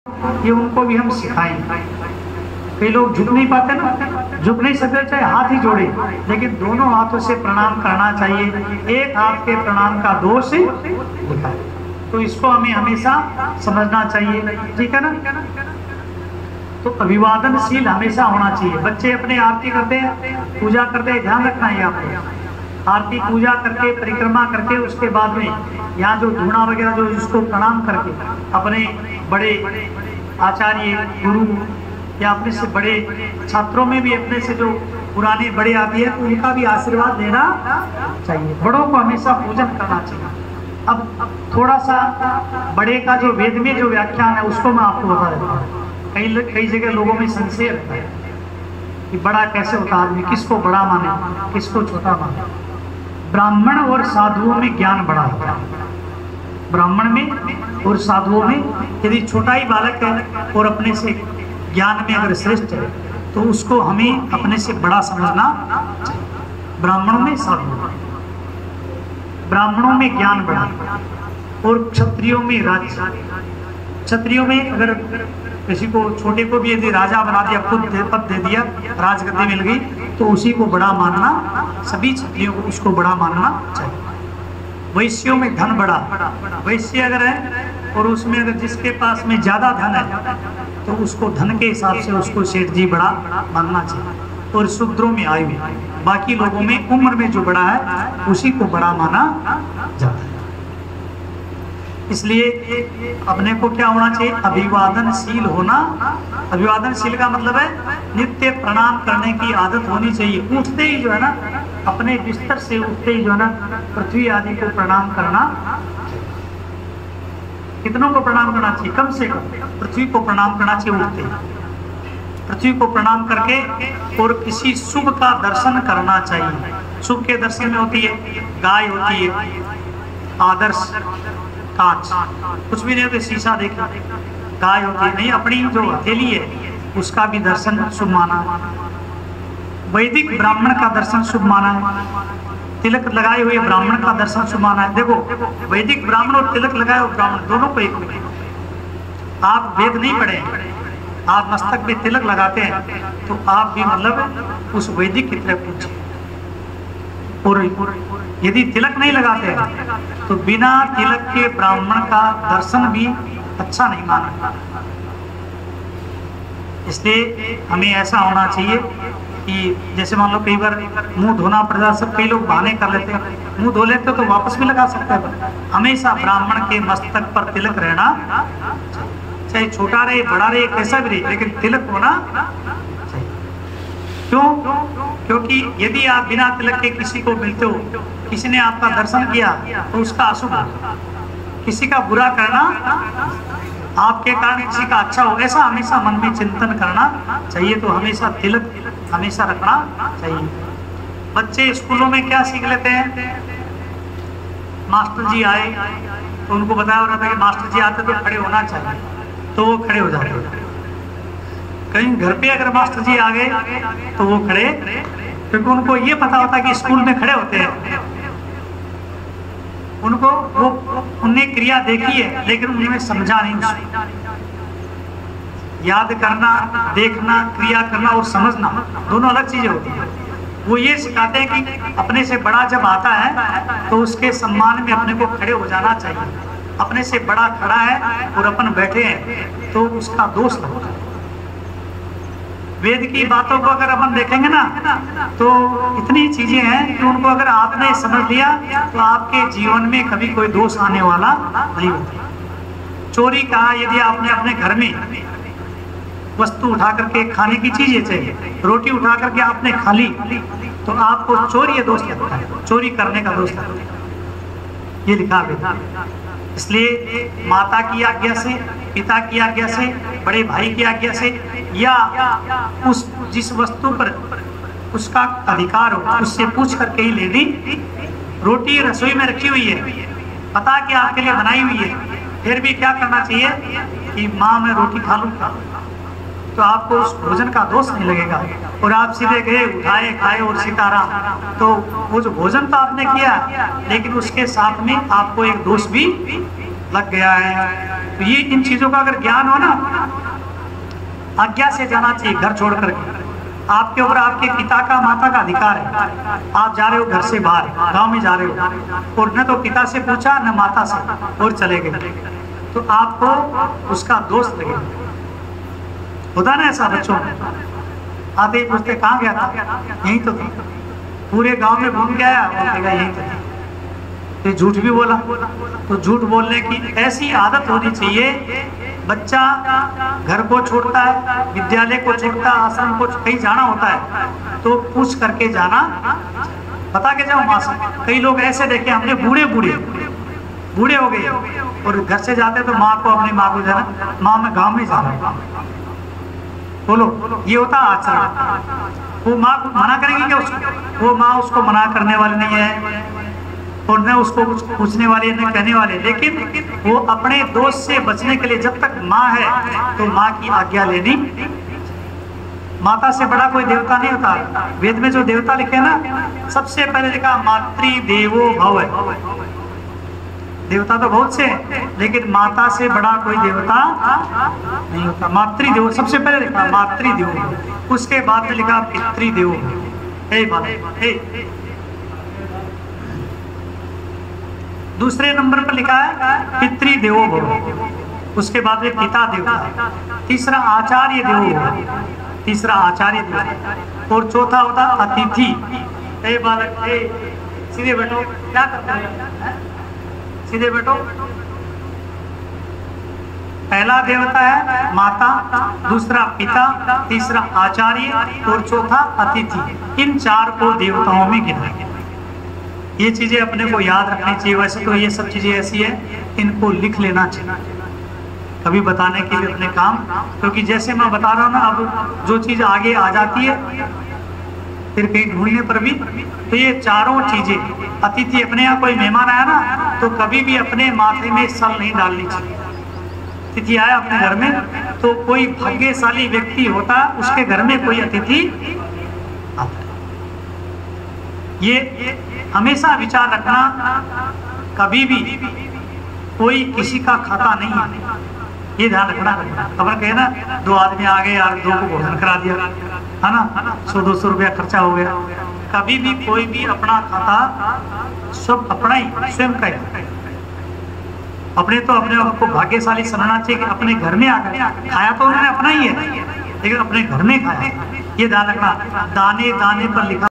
ये उनको भी हम सिखाएं। कई लोग झुक नहीं पाते ना, झुक नहीं सकते, चाहे हाथ ही जोड़े, लेकिन दोनों हाथों से प्रणाम करना चाहिए। एक हाथ के प्रणाम का दोष लिखा है, तो इसको हमें हमेशा समझना चाहिए, ठीक है ना। तो अभिवादनशील हमेशा होना चाहिए। बच्चे अपने आरती करते हैं, पूजा करते हैं, ध्यान रखना है आपको। आरती पूजा करके, परिक्रमा करके, उसके बाद में यहाँ जो धूना वगैरह जो उसको प्रणाम करके अपने बड़े आचार्य गुरु या अपने से बड़े छात्रों में भी अपने से जो पुराने बड़े आदि है, उनका भी आशीर्वाद लेना चाहिए। बड़ों को हमेशा पूजन करना चाहिए। अब थोड़ा सा बड़े का जो वेद में जो व्याख्यान है उसको मैं आपको बता देता हूँ। कई जगह लोगों में संशय रहता है कि बड़ा कैसे होता, आदमी किसको बड़ा माने, किसको छोटा माने। ब्राह्मण और साधुओं में ज्ञान बड़ा होता है। ब्राह्मण में और साधुओं में यदि छोटा ही बालक है और अपने से ज्ञान में अगर श्रेष्ठ है, तो उसको हमें अपने से बड़ा समझना चाहिए। ब्राह्मणों में, साधुओं में, ब्राह्मणों में ज्ञान बड़ा और क्षत्रियों में राज्य। क्षत्रियों में अगर किसी को, छोटे को भी यदि राजा बना दिया, खुद पद दे दिया, राजगद्दी मिल गई, तो उसी को बड़ा मानना, सभी क्षत्रियों को उसको बड़ा मानना चाहिए। वैश्यों में धन बड़ा, वैश्य अगर है और उसमें अगर जिसके पास में ज्यादा धन है, तो उसको धन के हिसाब से उसको सेठ जी बड़ा मानना चाहिए। और शूद्रों में आयु, बाकी लोगों में उम्र में जो बड़ा है उसी को बड़ा माना जाता है। इसलिए अपने को क्या होना चाहिए, अभिवादनशील होना। अभिवादनशील का मतलब है नित्य प्रणाम करने की आदत होनी चाहिए। उठते ही जो है ना, अपने बिस्तर से उठते ही जो है ना, पृथ्वी आदि को प्रणाम करना। कितनों को प्रणाम करना चाहिए, कम से कम पृथ्वी को प्रणाम करना चाहिए उठते ही। पृथ्वी को प्रणाम करके और किसी शुभ का दर्शन करना चाहिए। शुभ के दर्शन में होती है गाय, होती है आदर्श कांच, कुछ भी नहीं होते, शीशा देखना, गाय होती है, नहीं अपनी जो हथेली है उसका भी दर्शन शुभ माना है। वैदिक ब्राह्मण का दर्शन शुभ माना है। तिलक लगाए हुए ब्राह्मण का दर्शन शुभ माना है। देखो, वैदिक ब्राह्मण और तिलक लगाए हुए ब्राह्मण दोनों को एक में। आप वेद नहीं पढ़े, आप मस्तक में तिलक लगाते हैं, तो आप भी मतलब उस वैदिक की तरफ पूछे। और यदि तिलक नहीं लगाते हैं, तो बिना तिलक के ब्राह्मण का दर्शन भी अच्छा नहीं माना। इसलिए हमें ऐसा होना चाहिए कि जैसे मान लो कई बार मुंह धोना पड़ जाता, सब कई लोग बहाने कर लेते हैं, मुंह धो लेते तो वापस भी लगा सकते हैं। हमेशा ब्राह्मण के मस्तक पर तिलक रहना, चाहे छोटा रहे, बड़ा रहे, कैसा भी रहे, लेकिन तिलक होना चाहिए। क्यों? क्योंकि यदि आप बिना तिलक के किसी को मिलते हो, किसी ने आपका दर्शन किया, तो उसका अशुभ हो। किसी का बुरा करना, आपके कारण किसी का अच्छा हो, ऐसा हमेशा मन में चिंतन करना चाहिए। तो हमेशा तिलक हमेशा रखना चाहिए। बच्चे स्कूलों में क्या सीख लेते हैं, मास्टर जी आए तो उनको बताया हो रहा था कि मास्टर जी आते तो खड़े होना चाहिए, तो वो खड़े हो जाते हैं। कहीं घर पे अगर मास्टर जी आ गए तो वो खड़े, क्योंकि उनको ये पता होता कि स्कूल में खड़े होते हैं। उनको वो उन्हें क्रिया देखी है, लेकिन उन्होंने समझा नहीं उसको। याद करना, देखना, क्रिया करना और समझना दोनों अलग चीजें होती हैं। वो ये सिखाते हैं कि अपने से बड़ा जब आता है तो उसके सम्मान में अपने को खड़े हो जाना चाहिए। अपने से बड़ा खड़ा है और अपन बैठे हैं तो उसका दोष लगता है। वेद की बातों को अगर अपन देखेंगे ना, तो इतनी चीजें हैं कि उनको अगर आपने समझ लिया तो आपके जीवन में कभी कोई दोष आने वाला नहीं होता। चोरी कहा, यदि आपने अपने घर में वस्तु उठा करके, खाने की चीजें चाहिए, रोटी उठा करके आपने खा ली, तो आपको चोरी दोष लगता है, चोरी करने का दोष लगता है। ये लिखा है। इसलिए माता की आज्ञा से, पिता की आज्ञा से, बड़े भाई की आज्ञा से, या उस जिस वस्तु पर उसका अधिकार हो उससे पूछ करके ही लेनी। रोटी रसोई में रखी हुई है, पता कि आपके लिए बनाई हुई है, फिर भी क्या करना चाहिए कि माँ मैं रोटी खा लूँगा, तो आपको उस भोजन का दोष नहीं लगेगा। और आप सीधे गए, उठाए, खाए और सीताराम, तो वो जो भोजन तो आपने किया, लेकिन उसके साथ में आपको एक दोष भी लग गया है। तो ये इन चीजों का अगर ज्ञान हो ना, आज्ञा से जाना चाहिए घर छोड़ करके। आपके ऊपर आपके पिता का माता का अधिकार है। आप जा रहे हो घर से बाहर, गांव में जा रहे हो, और न तो पिता से पूछा न माता से, और चले गए, तो आपको उसका दोष लगेगा। होता ना ऐसा बच्चों में, आते ही पूछते कहाँ गया था, यहीं तो था, पूरे गांव में घूम के आया, वो कहेगा यहीं तो था। तो झूठ भी बोला। तो झूठ बोलने की ऐसी आदत होनी चाहिए। बच्चा घर को छोड़ता है, विद्यालय को छोड़ता है, आश्रम को कहीं जाना होता है तो पूछ करके जाना, बता के जाओ माँ से। कई लोग ऐसे देखे हमने बूढ़े हो गए और घर से जाते तो माँ को, अपनी माँ को जाना, माँ मैं गाँव में जा रहा हूँ, बोलो, ये होता आचरण। वो माँ मना करेगी क्या उसको? वो माँ उसको मना करने वाली नहीं है और न उसको कुछ पूछने वाले न कहने वाले, लेकिन वो अपने दोष से बचने के लिए जब तक माँ है तो माँ की आज्ञा लेनी। माता से बड़ा कोई देवता नहीं होता। वेद में जो देवता लिखे ना, सबसे पहले लिखा मातृदेवो भव है। देवता तो बहुत से हैं, लेकिन माता से बड़ा कोई देवता नहीं होता। मातृदेव सबसे पहले लिखा, मातृदेव, उसके बाद में लिखा पितृदेव। दूसरे नंबर पर लिखा है पितृदेवो भव, उसके बाद में पिता देवता, तीसरा आचार्य देवो भव, तीसरा आचार्य देव, और चौथा होता अतिथि। बालक सीधे बैठो, क्या करते हैं, सीधे बैठो। पहला देवता है माता, दूसरा पिता, तीसरा आचार्य और चौथा अतिथि। इन चार को देवताओं में गिना गया। ये चीजें अपने को याद रखनी चाहिए। वैसे तो ये सब चीजें ऐसी है, इनको लिख लेना चाहिए कभी बताने के लिए अपने काम, क्योंकि जैसे मैं बता रहा हूँ ना, अब जो चीज आगे आ जाती है फिर कहीं ढूंढने पर भी, तो ये चारों चीजें, अतिथि अपने यहाँ कोई मेहमान आया ना तो कभी भी अपने माथे में सल नहीं डालनी चाहिए। अतिथि आया अपने घर में तो कोई भाग्यशाली व्यक्ति होता, उसके घर में कोई अतिथि आता। ये हमेशा विचार रखना, कभी भी कोई किसी का खाता नहीं है, ये ध्यान रखना। खबर कहे ना, दो आदमी आ गए यार, दो को भोजन करा दिया, है ना, 100-200 रुपया खर्चा हो गया। कभी भी कोई भी अपना खाता सब अपना ही स्वयं का ही। अपने तो अपने आप को भाग्यशाली समझना चाहिए कि अपने घर में आकर खाया तो उन्होंने अपना ही है, लेकिन अपने घर में खाया। ये ध्यान रखना। दाने दाने पर लिखा